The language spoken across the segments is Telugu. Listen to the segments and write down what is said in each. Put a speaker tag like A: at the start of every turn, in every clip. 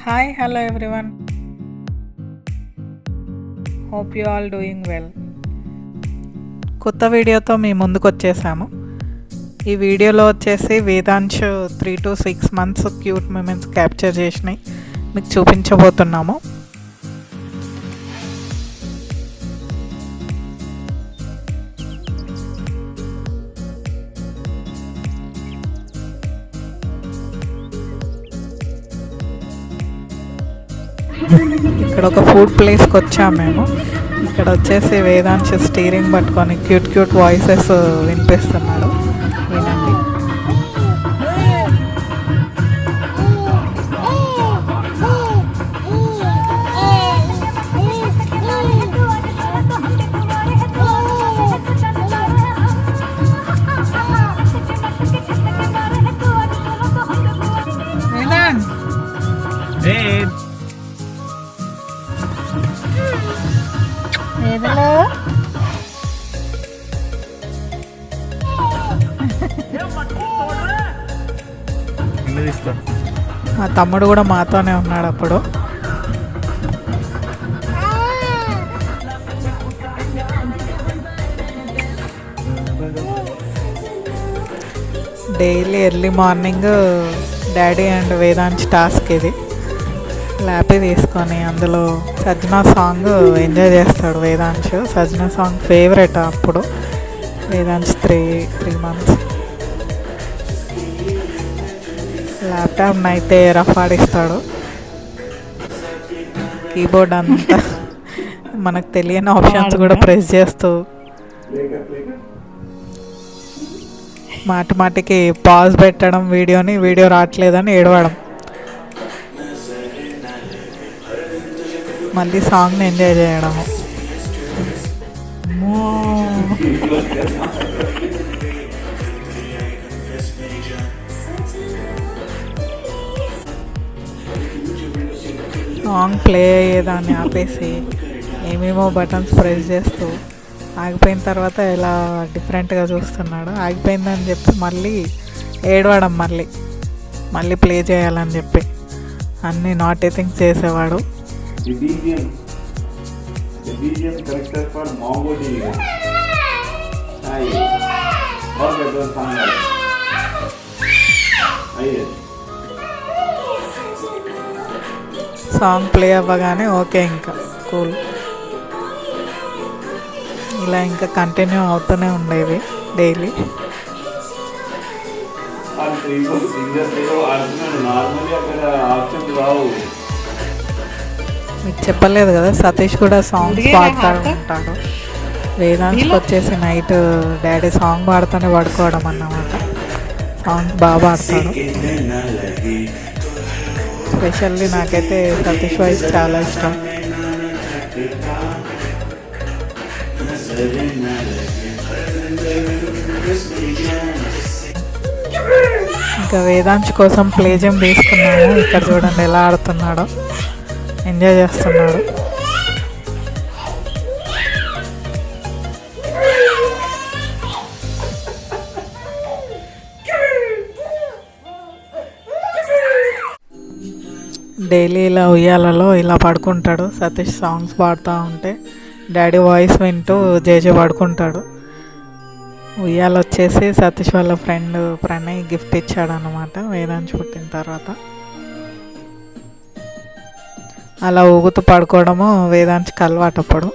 A: Hi, hello everyone. Hope you all doing well. కొత్త వీడియోతో మీ ముందుకు వచ్చేసాము. ఈ వీడియోలో వచ్చేసి Vedansh 3 to 6 months cute moments capture చేసినాయి మీకు చూపించబోతున్నాము. ఇక్కడ ఒక ఫుడ్ ప్లేస్కి వచ్చాము మేము. ఇక్కడ వచ్చేసి వేదాంశ్ స్టీరింగ్ పట్టుకొని క్యూట్ క్యూట్ వాయిసెస్ వినిపిస్తున్నాడు, వినండి. మా తమ్ముడు కూడా మాతోనే ఉన్నాడు అప్పుడు. Daily early morning daddy and Vedansh task ఇది. ల్యాపీ తీసుకొని అందులో సజ్జనా సాంగ్ ఎంజాయ్ చేస్తాడు వేదాంశ్. సజ్జనా సాంగ్ ఫేవరెట్ అప్పుడు వేదాంశ్ 3 months. ల్యాప్టాప్ అయితే రఫ్ ఆడిస్తాడు. కీబోర్డ్ అంతా మనకు తెలియని ఆప్షన్స్ కూడా ప్రెస్ చేస్తూ మాటికి పాజ్ పెట్టడం, వీడియో రావట్లేదని ఏడవడం, మళ్ళీ సాంగ్ని ఎంజాయ్ చేయడము. సాంగ్ ప్లే అయ్యేదాన్ని ఆపేసి ఏమేమో బటన్స్ ప్రెస్ చేస్తూ ఆగిపోయిన తర్వాత ఎలా డిఫరెంట్గా చూస్తున్నాడు. ఆగిపోయిందని చెప్పి మళ్ళీ ఏడవడం, మళ్ళీ ప్లే చేయాలని చెప్పి అన్నీ నాటీ థింగ్స్ చేసేవాడు. సాంగ్ ప్లే అవ్వగానే ఓకే, ఇంకా కూల్. ఇలా ఇంకా కంటిన్యూ అవుతూనే ఉండేవి డైలీ. మీకు చెప్పలేదు కదా, సతీష్ కూడా సాంగ్స్ పాడుతూ ఉంటాడు. వేదాంశ్కి వచ్చేసి నైట్ డాడీ సాంగ్ పాడుతూనే పడుకోవడం అన్నమాట. సాంగ్ బాగా పాడతాడు. స్పెషల్లీ నాకైతే సతీష్ వాయిస్ చాలా ఇష్టం. ఇంకా వేదాంశ్ కోసం ప్లే జమ్ తీసుకున్నాము. ఇక్కడ చూడండి ఎలా ఆడుతున్నాడో, ఎంజాయ్ చేస్తున్నాడు. డైలీ ఇలా ఉయ్యాలలో ఇలా పడుకుంటాడు. సతీష్ సాంగ్స్ పాడుతూ ఉంటే డాడీ వాయిస్ వింటూ జేజే పడుకుంటాడు. ఉయ్యాల వచ్చేసి సతీష్ వాళ్ళ ఫ్రెండ్ ప్రణయ్ గిఫ్ట్ ఇచ్చాడు అన్నమాట వేదాంశ్ పుట్టిన తర్వాత. అలా ఊగుతూ పడుకోవడము వేదాంశ్కి అలవాటు. అప్పుడు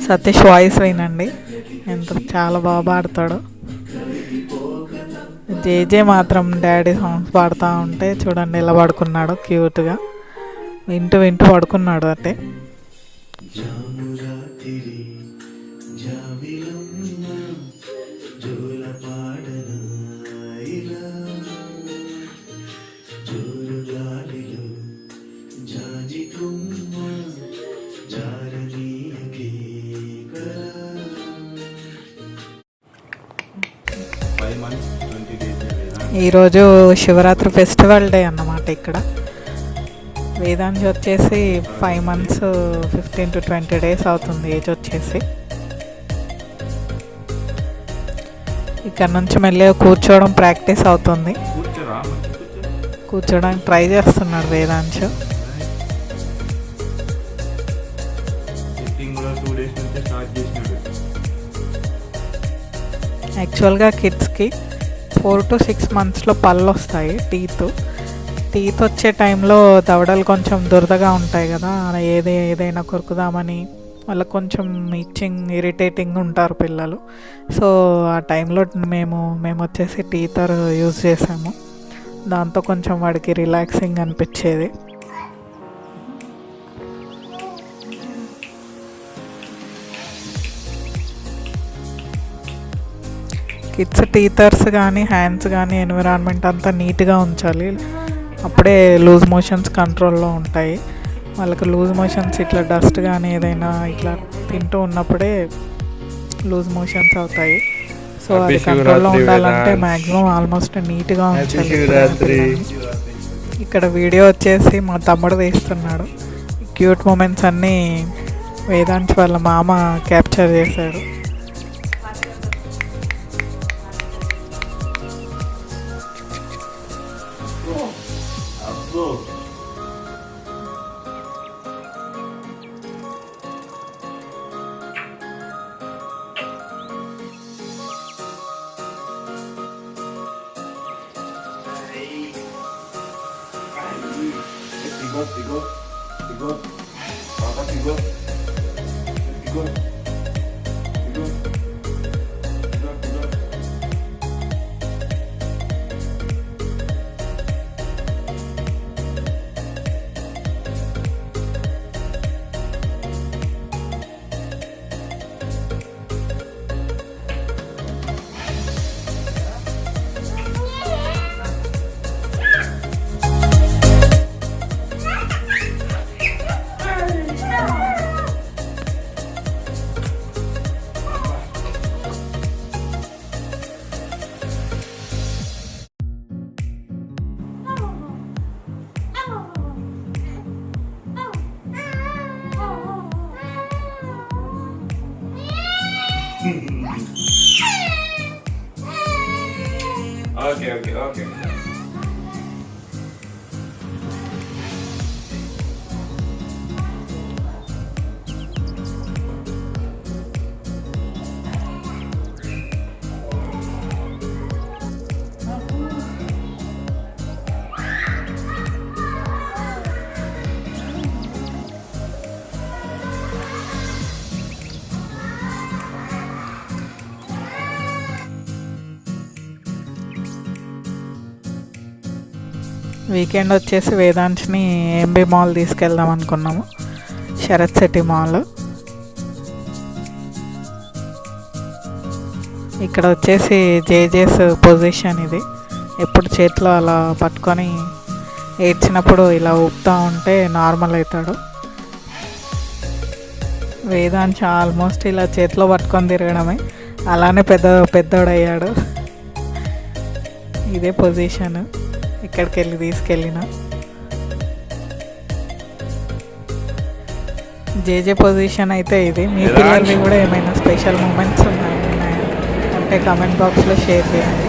A: సతీష్ వాయిస్ వినండి, ఎంత చాలా బాగా పాడతాడు. జేజే మాత్రం డాడీ సాంగ్స్ పాడుతూ ఉంటే చూడండి ఎలా పడుకున్నాడు క్యూట్గా, వింటూ పడుకున్నాడు. అంటే
B: months, 20 days.
A: ఈరోజు శివరాత్రి ఫెస్టివల్ డే అన్నమాట. ఇక్కడ వేదాంశ్ వచ్చేసి 5 months 15 to 20 days అవుతుంది ఏజ్ వచ్చేసి. ఇక్కడ నుంచి మెల్లగా కూర్చోవడం ప్రాక్టీస్ అవుతుంది. కూర్చోడానికి ట్రై చేస్తున్నాడు వేదాంశ్. యాక్చువల్గా కిడ్స్కి 4 to 6 monthsలో పళ్ళు వస్తాయి. టీత్ వచ్చే టైంలో దవడలు కొంచెం దురదగా ఉంటాయి కదా, ఏదైనా కొరుకుదామని వాళ్ళకి కొంచెం ఇరిటేటింగ్ ఉంటారు పిల్లలు. సో ఆ టైంలో మేము వచ్చేసి టీతర్ యూజ్ చేసాము. దాంతో కొంచెం వాడికి రిలాక్సింగ్ అనిపించేది. కిడ్స్ టీతర్స్ కానీ హ్యాండ్స్ కానీ ఎన్విరాన్మెంట్ అంతా నీట్గా ఉంచాలి. అప్పుడే లూజ్ మోషన్స్ కంట్రోల్లో ఉంటాయి. వాళ్ళకి లూజ్ మోషన్స్ ఇట్లా డస్ట్ కానీ ఏదైనా ఇట్లా తింటూ ఉన్నప్పుడే లూజ్ మోషన్స్ అవుతాయి. సో అది కంట్రోల్లో ఉండాలంటే మ్యాక్సిమం ఆల్మోస్ట్ నీట్గా ఉంచాలి. ఇక్కడ వీడియో వచ్చేసి మా తమ్ముడు వేస్తున్నాడు. క్యూట్ మూమెంట్స్ అన్నీ వేదాంశ్ వాళ్ళ మామ క్యాప్చర్ చేశాడు.
B: Okay.
A: వీకెండ్ వచ్చేసి వేదాంశ్ని ఎంబీ మాల్ తీసుకెళ్దాం అనుకున్నాము, శరత్ సిటీ మాల్. ఇక్కడ వచ్చేసి జేజేస్ పొజిషన్ ఇది. ఎప్పుడు చేతిలో అలా పట్టుకొని ఏడ్చినప్పుడు ఇలా ఊపుతూ ఉంటే నార్మల్ అవుతాడు. వేదాంశ్ ఆల్మోస్ట్ ఇలా చేతిలో పట్టుకొని తిరగడమే, అలానే పెద్దోడయ్యాడు. ఇదే పొజిషన్ ఇక్కడికి వెళ్ళి తీసుకెళ్ళిన. జేజే పొజిషన్ అయితే ఇది. మీ పిల్లలకి కూడా ఏమైనా స్పెషల్ మూమెంట్స్ ఉన్నాయా అంటే కామెంట్ బాక్స్లో షేర్ చేయండి.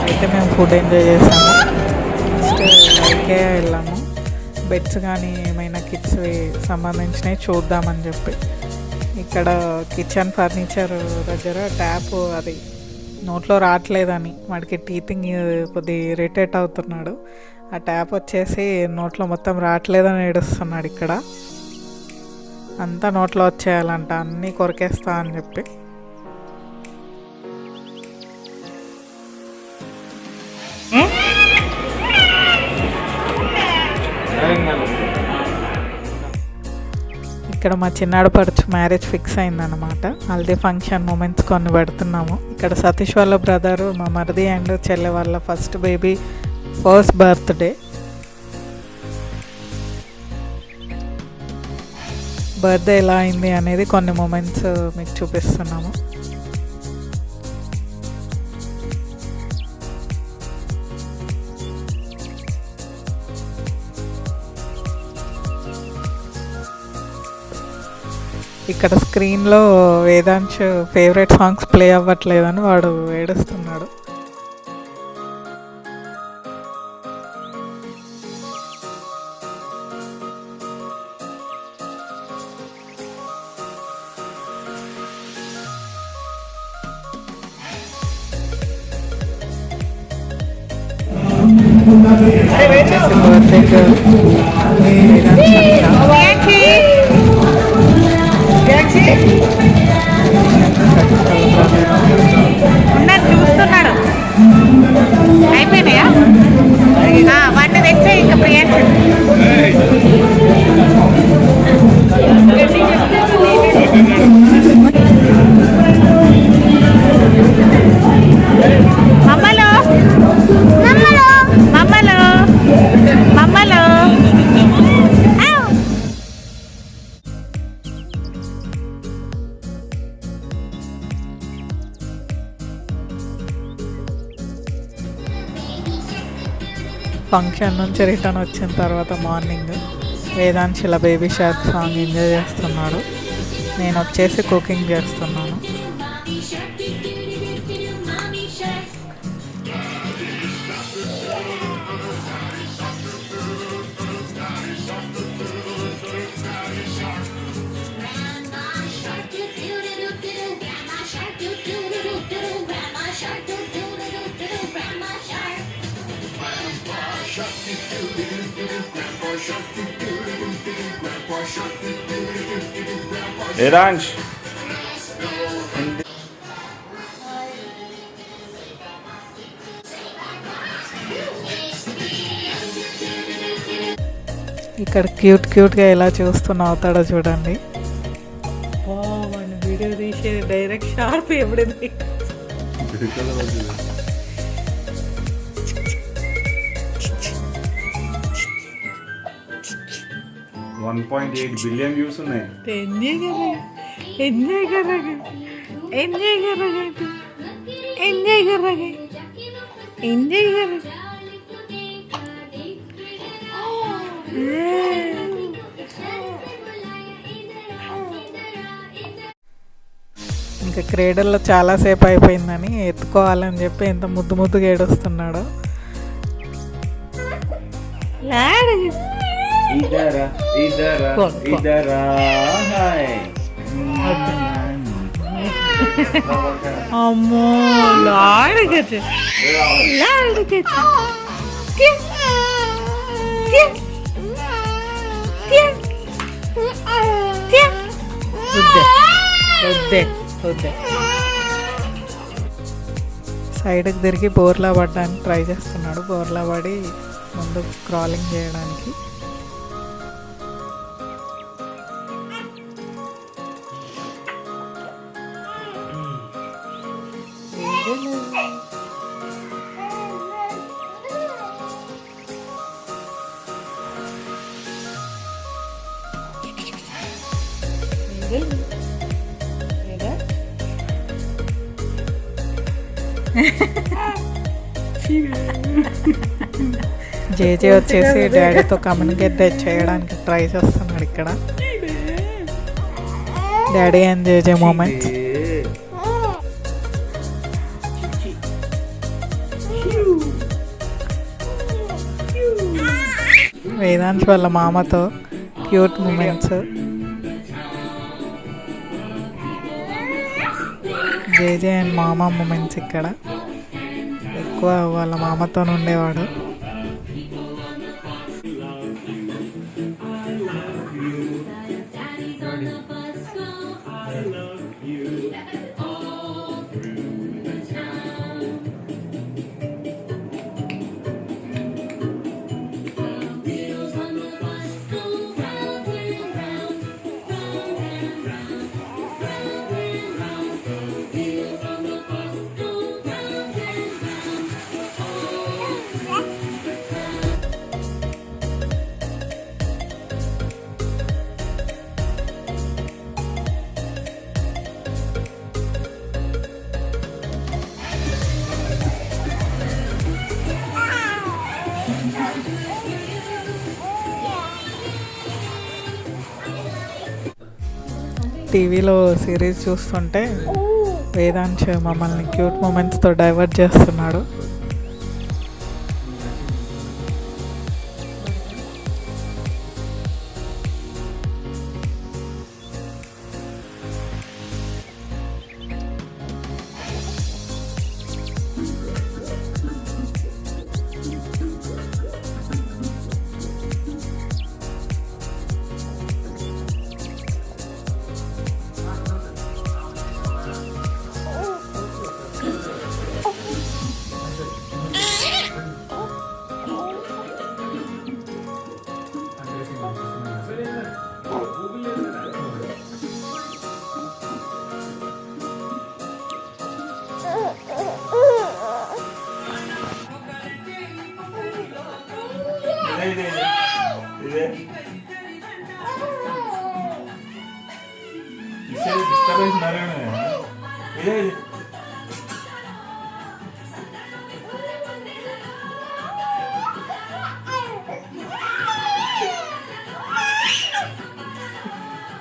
A: అయితే మేము ఫుడ్ ఎంజాయ్ చేసాము. నెక్స్ట్ లైకే వెళ్ళాము. బెడ్స్ కానీ ఏమైనా కిడ్స్వి సంబంధించినవి చూద్దామని చెప్పి. ఇక్కడ కిచెన్ ఫర్నిచర్ దగ్గర ట్యాప్ అది నోట్లో రావట్లేదని వాడికి టీతింగ్ కొద్ది ఇరిటేట్ అవుతున్నాడు. ఆ ట్యాప్ వచ్చేసి నోట్లో మొత్తం రావట్లేదని ఏడుస్తున్నాడు. ఇక్కడ అంతా నోట్లో వచ్చేయాలంట, అన్నీ కొరికేస్తా అని చెప్పి. ఇక్కడ మా చిన్నాడు పడుచు మ్యారేజ్ ఫిక్స్ అయిందనమాట. హల్దీ ఫంక్షన్ మూమెంట్స్ కొన్ని పెడుతున్నాము. ఇక్కడ సతీష్ వాళ్ళ బ్రదరు, మా మరిది అండ్ చెల్లె వాళ్ళ ఫస్ట్ బేబీ ఫస్ట్ బర్త్డే ఎలా అయింది అనేది కొన్ని మూమెంట్స్ మీకు చూపిస్తున్నాము. ఇక్కడ స్క్రీన్లో వేదాంశ్ ఫేవరెట్ సాంగ్స్ ప్లే అవ్వట్లేదని వాడు ఏడుస్తున్నాడు. వచ్చేసి బర్త్డే గర్ల్
B: చూస్తున్నాడు. అయిపోయినాయా? వాటిని తెచ్చే ఇంకా ప్రియాంక మమ్మలో మమ్మలో మమ్మలో మమ్మలో
A: ఫంక్షన్ నుంచి రిటర్న్ వచ్చిన తర్వాత మార్నింగ్ వేదాంశ్ ఇలా బేబీ షార్క్ సాంగ్ ఎంజాయ్ చేస్తున్నాడు. నేను వచ్చేసి కుకింగ్ చేస్తున్నాను.
C: వేదాంశ్
A: ఇక్కడ క్యూట్గా ఎలా చూస్తున్నా అవుతాడో చూడండి. వీడియో తీసేది డైరెక్ట్ షార్ప్ ఎప్పుడైంది.
C: 1.8 బిలియన్ వ్యూస్ ఉన్నాయి.
A: ఎంజాయ్ కర్రగా ఇంకా క్రీడల్లో చాలాసేపు అయిపోయిందని ఎత్తుకోవాలని చెప్పి ఎంత ముద్దుగా ఏడుస్తున్నాడు.
B: అమ్మో లాడగచ్చు
A: సైడ్కి తిరిగి బోర్లా పడడానికి ట్రై చేస్తున్నాడు. బోర్లా పడి ముందు క్రాలింగ్ చేయడానికి. జేజే వచ్చేసి డాడీతో కమ్యూనికేట్ చేయడానికి ట్రై చేస్తున్నాడు. ఇక్కడ డాడీ అండ్ జేజే మూమెంట్స్. వేదాంశ్ వాళ్ళ మామతో క్యూట్ మూమెంట్స్. జేజే అండ్ మామ మూమెంట్స్. ఇక్కడ ఎక్కువ వాళ్ళ మామతో ఉండేవాడు. టీవీలో సిరీస్ చూస్తుంటే వేదాంశ్ మమ్మల్ని క్యూట్ మూమెంట్స్తో డైవర్ట్ చేస్తున్నాడు.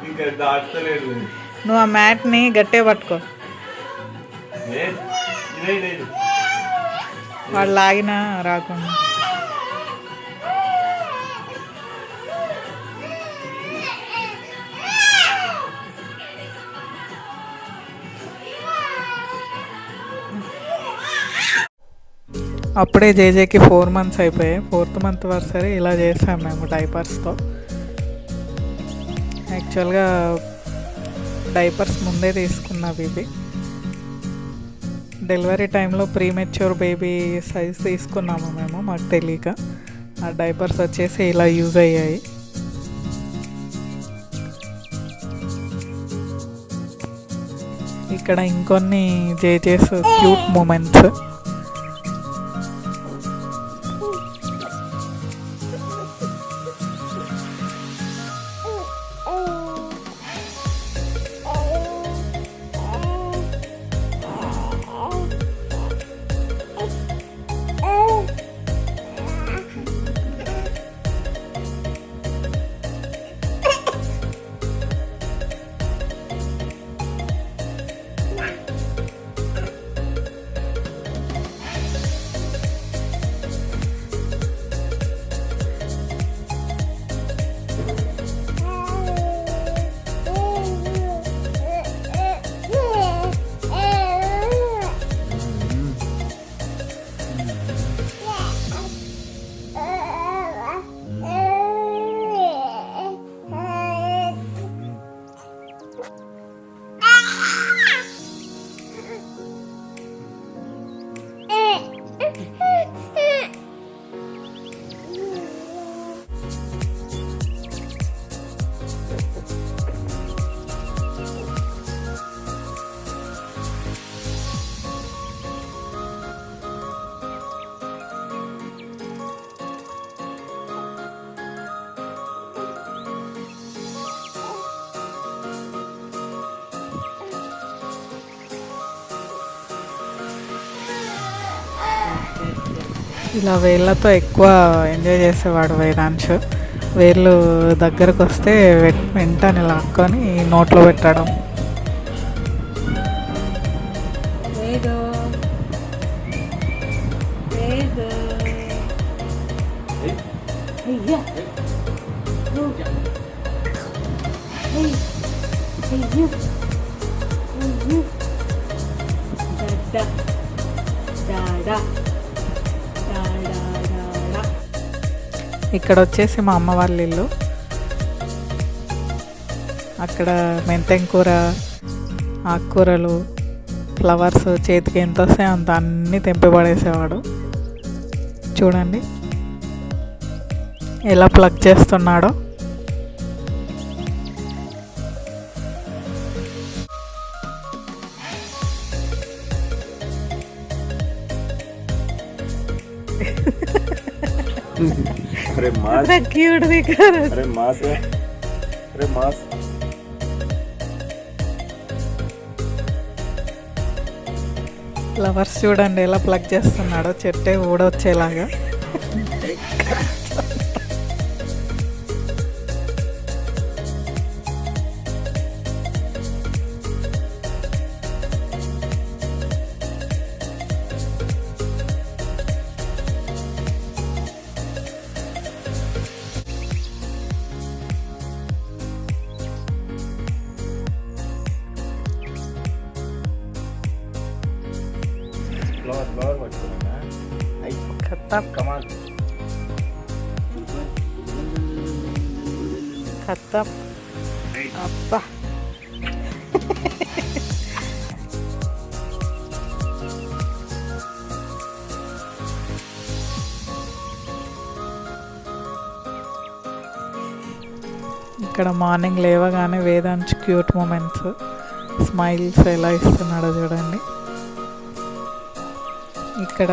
C: ఇంకా దాటలేదు.
A: నువ్వు ఆ మ్యాట్ని గట్టిగా పట్టుకో. వాళ్ళు లాగినా రాకుండా. అప్పుడే జేజేకి 4 months అయిపోయాయి. 4th month వరుసరి ఇలా చేసాం మేము డైపర్స్తో. యాక్చువల్గా డైపర్స్ ముందే తీసుకున్నవి ఇవి. డెలివరీ టైంలో ప్రీమెచ్యూర్ బేబీ సైజ్ తీసుకున్నాము మేము, మాకు తెలియక. ఆ డైపర్స్ వచ్చేసి ఇలా యూజ్ అయ్యాయి. ఇక్కడ ఇంకొన్ని జేజేస్ క్యూట్ మూమెంట్స్. ఇలా వేళ్ళతో ఎక్కువ ఎంజాయ్ చేసేవాడు వేదాంశ్. వేళ్ళు దగ్గరకు వస్తే వెంటనే లాక్కొని నోట్లో పెట్టడం. ఇక్కడ వచ్చేసి మా అమ్మ వాళ్ళ ఇల్లు. అక్కడ మెంతెం కూర, ఆకుకూరలు, ఫ్లవర్స్ చేతికి ఎంత వస్తాయి అంత అన్నీ తెంపి పడేసేవాడు. చూడండి ఎలా ప్లగ్ చేస్తున్నాడో.
C: अरे मास,
B: क्यूट दिख रहा है.
C: अरे मास है, अरे मास.
A: ఫ్లవర్స్ చూడండి ఎలా ప్లగ్ చేస్తున్నాడో, చెట్టే ఊడొచ్చేలాగా.
C: ఫ్లవర్ పట్టుకున్నా
A: ఖతం
C: కమాల్
A: ఖతం అబ్బా ఇక్కడ మార్నింగ్ లేవగానే వేదాంశ్ క్యూట్ మూమెంట్స్ స్మైల్స్ ఎలా ఇస్తున్నాడో చూడండి. ఇక్కడ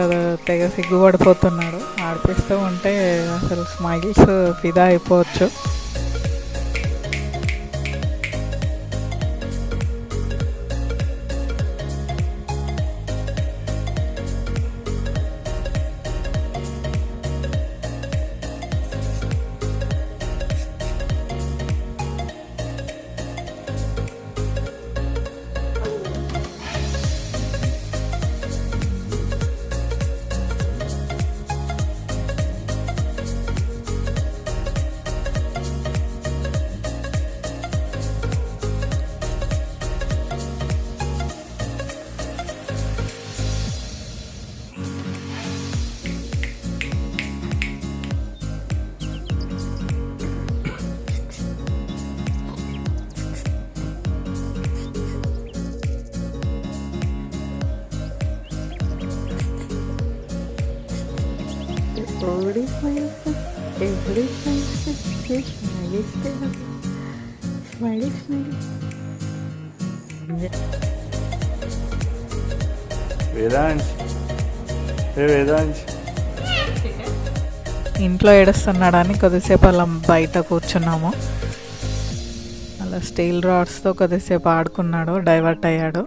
A: తెగ సిగ్గుపడిపోతున్నాడు. ఆడిపిస్తూ ఉంటే అసలు స్మైల్స్ ఫిదా అయిపోవచ్చు.
C: వేదాంశ్ వేదాంశ్
A: ఇంట్లో ఏడుస్తున్నాడని కొద్దిసేపు అలా బయట కూర్చున్నాము. అలా స్టీల్ రాడ్స్తో కొద్దిసేపు ఆడుకున్నాడు, డైవర్ట్ అయ్యాడు.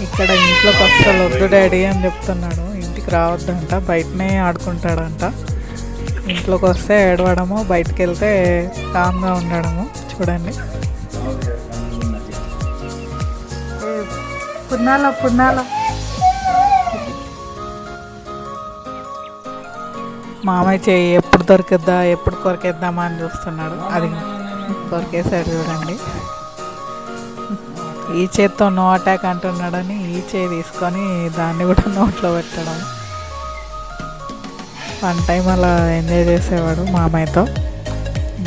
A: ఇక్కడ ఇంట్లోకి అస్సలు వద్దు డాడీ అని చెప్తున్నాడు. ఇంటికి రావద్దంట, బయటనే ఆడుకుంటాడంట. ఇంట్లోకి వస్తే ఏడవడము, బయటకు వెళ్తే కామ్గా ఉండడము. చూడండి పున్నాల మామయ్య చెయ్యి ఎప్పుడు దొరికిద్దా, ఎప్పుడు కొరికేద్దామా అని చూస్తున్నాడు. అది కొరికేసాడు చూడండి. ఈ చేత్తో నో అటాక్ అంటున్నాడని ఈ చేయి తీసుకొని దాన్ని కూడా నోట్లో పెట్టడం. వన్ టైం అలా ఎంజాయ్ చేసేవాడు మామయ్యతో.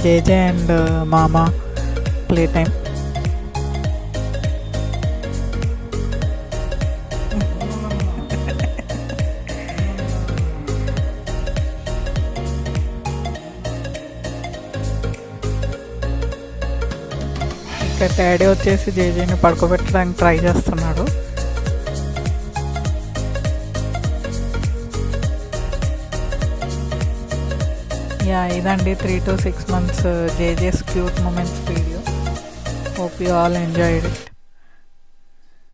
A: జేజే అండ్ మామ ప్లే టైం. ఇక్కడ డాడీ వచ్చేసి జేజేని పడుకోబెట్టడానికి ట్రై చేస్తున్నాడు. ఇదండి 3 to 6 months జేజేస్ cute moments video. Hope you all enjoyed it.